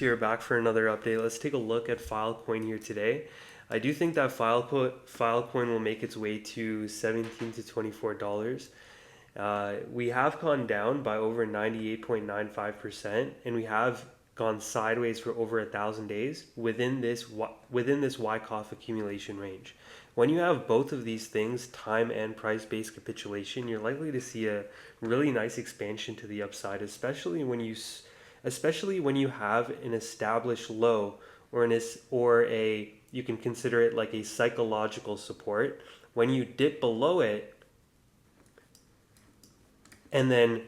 You're back for another update. Let's take a look at Filecoin here today. I do think that Filecoin will make its way to $17 to $24. We have gone down by over 98.95%, and we have gone sideways for over 1,000 days within this Wyckoff accumulation range. When you have both of these things, time and price-based capitulation, you're likely to see a really nice expansion to the upside, especially when you have an established low or you can consider it like a psychological support. When you dip below it and then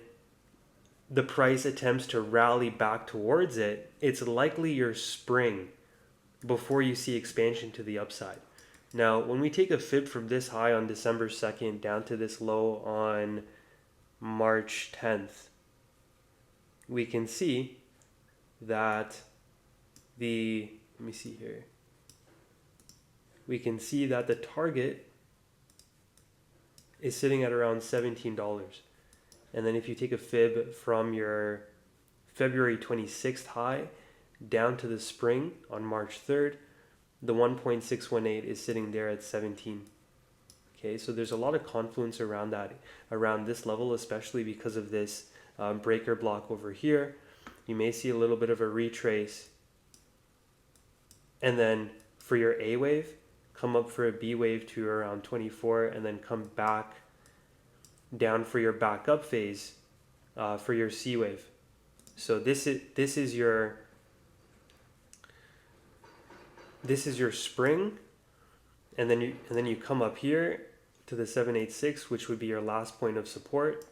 the price attempts to rally back towards it, it's likely your spring before you see expansion to the upside. Now, when we take a fib from this high on December 2nd down to this low on March 10th, we can see that we can see that the target is sitting at around $17. And then if you take a fib from your February 26th high down to the spring on March 3rd, the 1.618 is sitting there at 17. Okay, so there's a lot of confluence around this level, especially because of this breaker block over here. You may see a little bit of a retrace, and then for your A wave, come up for a B wave to around 24, and then come back down for your backup phase for your C wave. So this is your spring, and then you come up here to the 786, which would be your last point of support.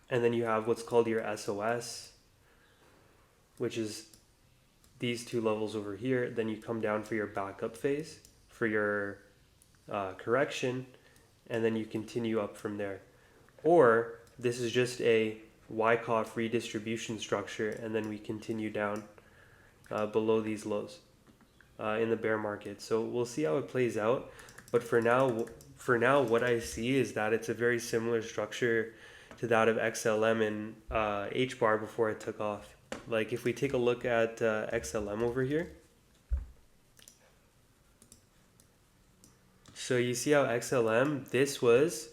And then you have what's called your SOS, which is these two levels over here. Then you come down for your backup phase, for your correction, and then you continue up from there. Or this is just a Wyckoff redistribution structure, and then we continue down below these lows in the bear market. So we'll see how it plays out. But for now, what I see is that it's a very similar structure to that of XLM and H-bar before it took off. Like if we take a look at XLM over here, so you see how XLM, this was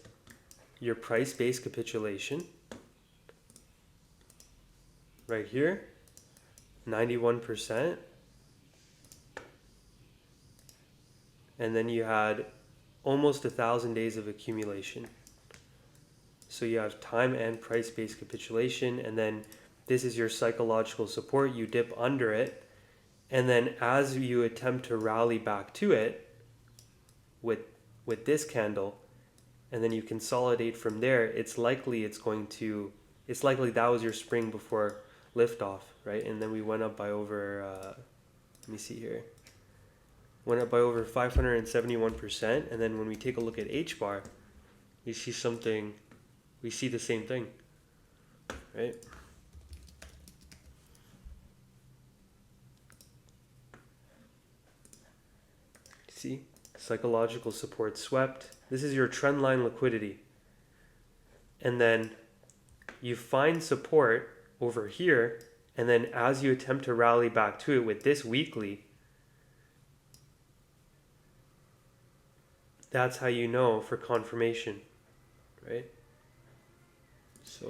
your price-based capitulation right here, 91%, and then you had almost 1,000 days of accumulation. So you have time and price-based capitulation, and then this is your psychological support. You dip under it, and then as you attempt to rally back to it with this candle, and then you consolidate from there, it's likely that was your spring before liftoff, right? And then we went up by over, let me see here, went up by over 571%, and then when we take a look at H-bar, we see the same thing, right? See, psychological support swept. This is your trend line liquidity. And then you find support over here, and then as you attempt to rally back to it with this weekly, that's how you know for confirmation, right? So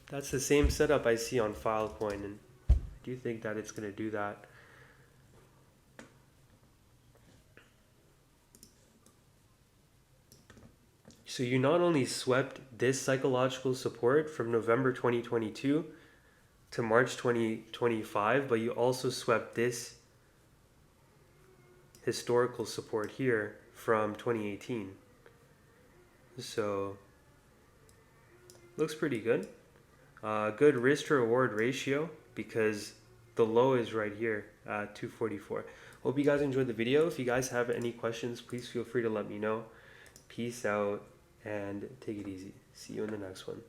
that's the same setup I see on Filecoin, and I do think that it's going to do that. So you not only swept this psychological support from November 2022 to March 2025, but you also swept this historical support here from 2018. So looks pretty good. Good risk to reward ratio because the low is right here at 244. Hope you guys enjoyed the video. If you guys have any questions, please feel free to let me know. Peace out and take it easy. See you in the next one.